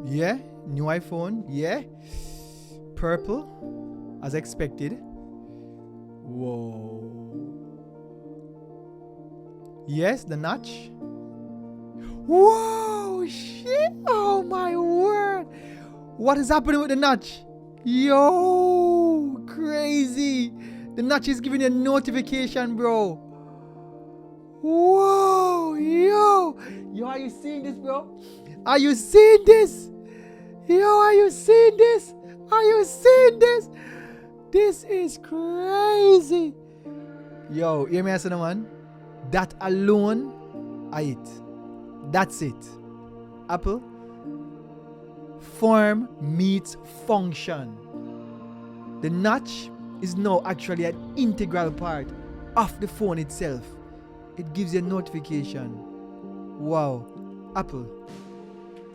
Yeah, new iPhone. Yeah, purple, as expected. Whoa. Yes, the notch. Whoa, shit. Oh my word. What is happening with the notch? Yo, crazy. The notch is giving you a notification, bro. Whoa, yo. Yo, are you seeing this, bro? Are you seeing this? Yo, are you seeing this? Are you seeing this? This is crazy. Yo, hear me as a man? That alone, I it. That's it. Apple, form meets function. The notch is now actually an integral part of the phone itself. It gives you a notification. Wow. Apple,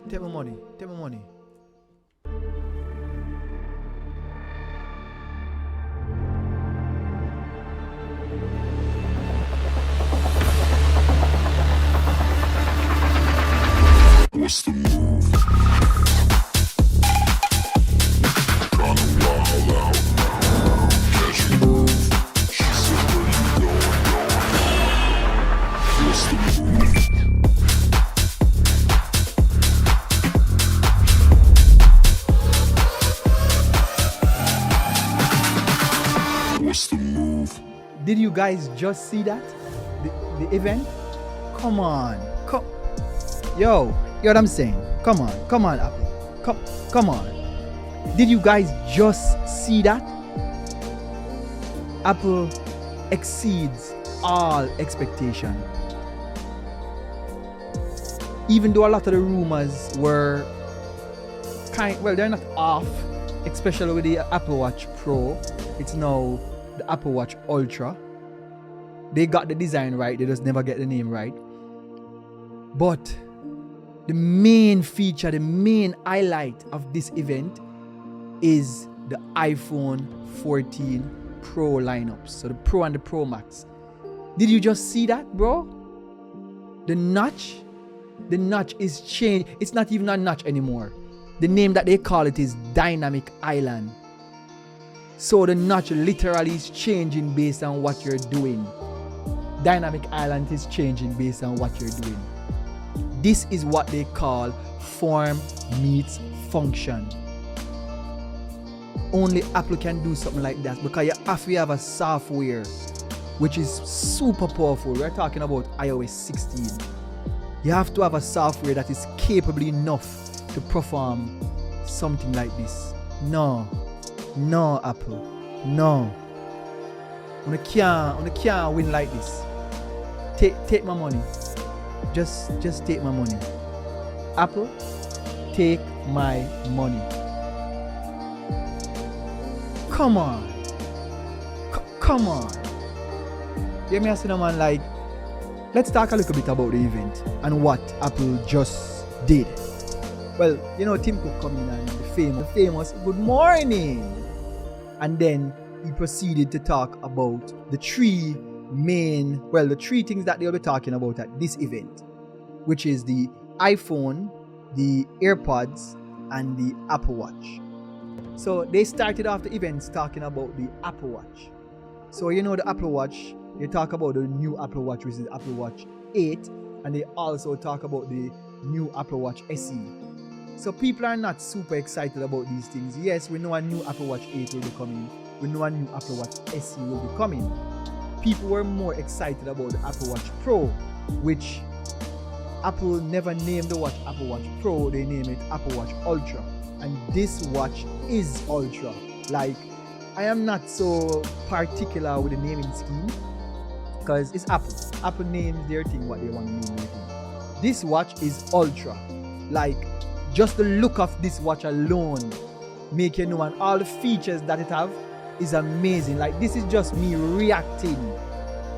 take my money. Take my money. What's the move? Kinda wild out. Catch you move. She said, where you going? What's the move? What's the move? Did you guys just see that? The event? Come on. Yo, what I'm saying? Come on, Apple. Come on. Did you guys just see that? Apple exceeds all expectation. Even though a lot of the rumors were they're not off, especially with the Apple Watch Pro. It's now the Apple Watch Ultra. They got the design right, they just never get the name right. But the main feature, the main highlight of this event is the iPhone 14 Pro lineups. So the Pro and the Pro Max. Did you just see that, bro? The notch is changed. It's not even a notch anymore. The name that they call it is Dynamic Island. So the notch literally is changing based on what you're doing. Dynamic Island is changing based on what you're doing. This is what they call form meets function. Only Apple can do something like that because you have to have a software which is super powerful. We're talking about iOS 16. You have to have a software that is capable enough to perform something like this. No, Apple. No. You can't win like this. Take my money. Just take my money. Apple, take my money. Come on. Come on. Hear me as a man, like, let's talk a little bit about the event and what Apple just did. Well, Tim Cook come in and the famous good morning. And then he proceeded to talk about the three things that they'll be talking about at this event, which is the iPhone, the AirPods, and the Apple Watch. So they started off the events talking about the Apple Watch. So the Apple Watch, they talk about the new Apple Watch, which is Apple Watch 8, and they also talk about the new Apple Watch SE. So people are not super excited about these things. Yes, we know a new Apple Watch 8 will be coming. We know a new Apple Watch SE will be coming. People were more excited about the Apple Watch Pro, which Apple never named the watch Apple Watch Pro, they named it Apple Watch Ultra. And this watch is Ultra. Like, I am not so particular with the naming scheme because it's Apple. Apple names their thing what they want to name their thing. This watch is Ultra. Like, just the look of this watch alone make you know, and all the features that it have is amazing. Like, this is just me reacting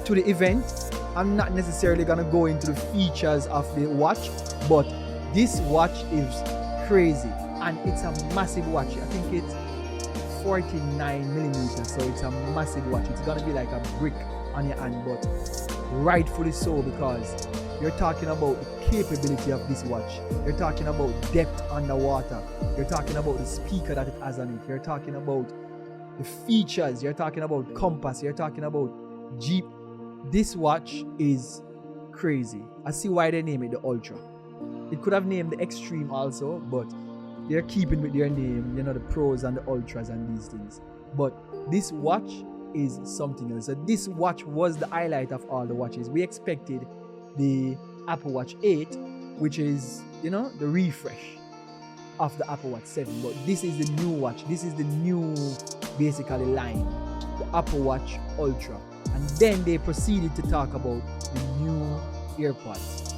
to the event. I'm not necessarily gonna go into the features of the watch, but this watch is crazy and it's a massive watch. I think it's 49 millimeters, so it's a massive watch. It's gonna be like a brick on your hand, but rightfully so, because You're talking about the capability of this watch. You're talking about depth underwater. You're talking about the speaker that it has on it. You're talking about the features. You're talking about compass. You're talking about Jeep. This watch is crazy. I see why they name it the Ultra. It could have named the Extreme also, but they're keeping with their name, the Pros and the Ultras and these things. But this watch is something else. So this watch was the highlight of all the watches. We expected the Apple Watch 8, which is, the refresh of the Apple Watch 7. But this is the new watch. This is the new, basically, line. The Apple Watch Ultra. And then they proceeded to talk about the new AirPods.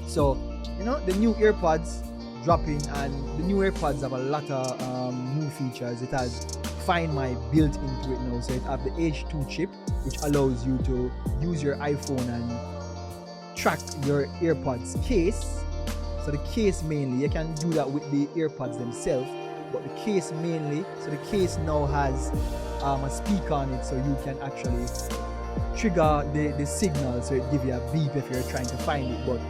So, the new AirPods dropping, and the new AirPods have a lot of new features. It has Find My built into it now. So it have the H2 chip, which allows you to use your iPhone and track your AirPods case. So the case mainly, you can do that with the AirPods themselves, but the case mainly, so the case now has a speaker on it, so you can actually trigger the signal, so it gives you a beep if you're trying to find it. But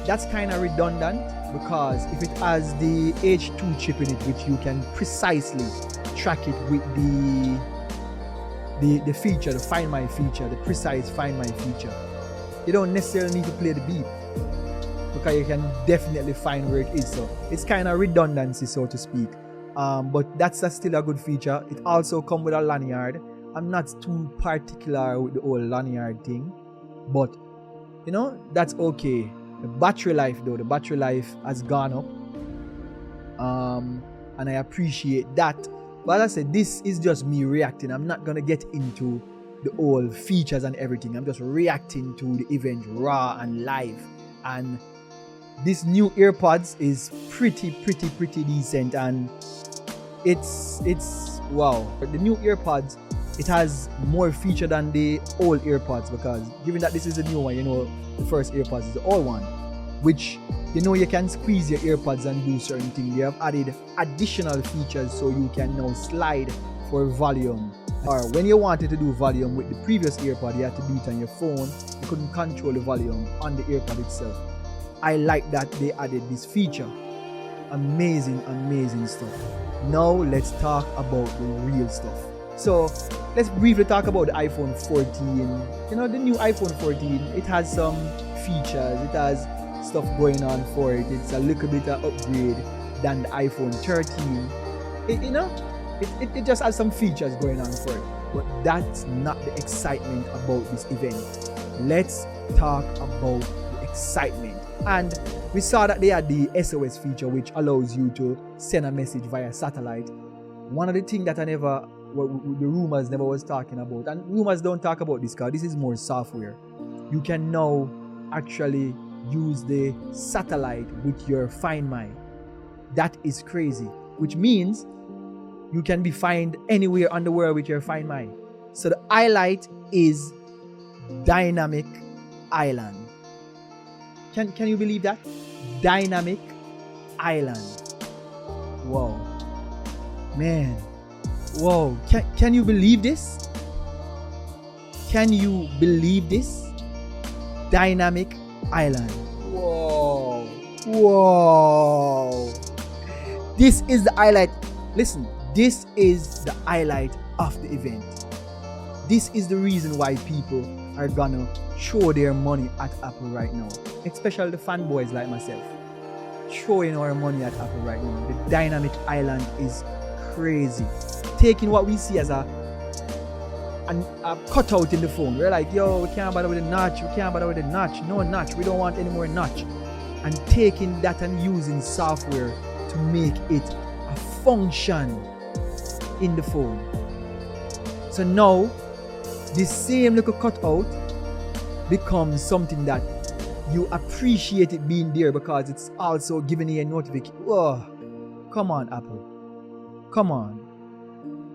that's kind of redundant, because if it has the H2 chip in it, which you can precisely track it with the feature, the Find My feature, the precise Find My feature, you don't necessarily need to play the beep, because you can definitely find where it is. So it's kind of redundancy, so to speak. But that's still a good feature. It also comes with a lanyard. I'm not too particular with the whole lanyard thing, but that's okay. The battery life has gone up, and I appreciate that. But as I said, this is just me reacting. I'm not gonna get into the whole features and everything. I'm just reacting to the event raw and live. And this new AirPods is pretty decent, and it's wow. But the new AirPods, it has more feature than the old AirPods, because given that this is the new one, the first AirPods is the old one, which you can squeeze your AirPods and do certain things. They have added additional features, so you can now slide for volume. Or when you wanted to do volume with the previous AirPod, you had to do it on your phone. You couldn't control the volume on the AirPod itself. I like that they added this feature. Amazing stuff. Now let's talk about the real stuff. So let's briefly talk about the iPhone 14. The new iPhone 14, it has some features. It has stuff going on for it. It's a little bit of upgrade than the iPhone 13. It just has some features going on for it. But that's not the excitement about this event. Let's talk about the excitement. And we saw that they had the SOS feature, which allows you to send a message via satellite. One of the things that the rumors never was talking about, and rumors don't talk about this, because this is more software. You can now actually use the satellite with your Find My. That is crazy, which means you can be found anywhere on the world with your Find My. So the highlight is Dynamic Island. Can you believe that? Dynamic Island. Wow. Man. Wow. Can you believe this? Can you believe this? Dynamic Island. Whoa. Whoa. This is the highlight. Listen, this is the highlight of the event. This is the reason why people are gonna throw their money at Apple right now. Especially the fanboys like myself. Throwing our money at Apple right now. The Dynamic Island is crazy. Taking what we see as a cutout in the phone. We're like, yo, we can't bother with the notch. We can't bother with the notch. No notch. We don't want any more notch. And taking that and using software to make it a function in the phone. So now, this same little cutout becomes something that you appreciate it being there, because it's also giving you a notification. Oh, come on, Apple. Come on.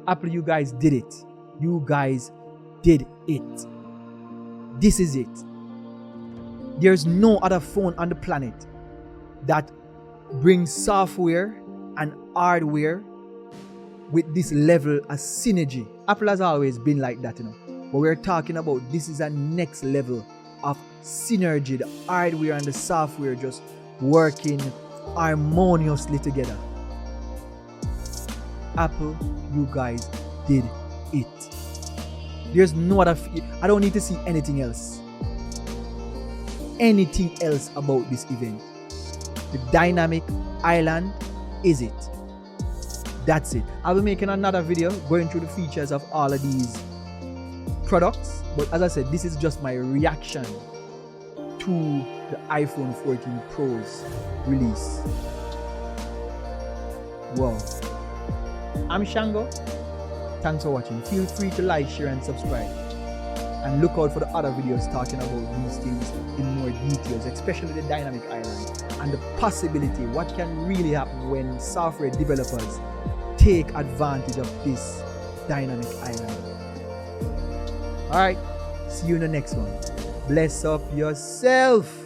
Apple, you guys did it. You guys did it. This is it. There's no other phone on the planet that brings software and hardware with this level of synergy. Apple has always been like that, But we're talking about this is a next level of synergy, the hardware and the software just working harmoniously together. Apple, you guys did it. There's no other, I don't need to see anything else about this event. The dynamic island is it. That's it. I will be making another video going through the features of all of these products, but as I said, this is just my reaction to the iPhone 14 Pro's release. Wow. I'm Shango. Thanks for watching. Feel free to like, share and subscribe. And look out for the other videos talking about these things in more details, especially the dynamic island and the possibility, what can really happen when software developers take advantage of this dynamic island. Alright, see you in the next one. Bless up yourself.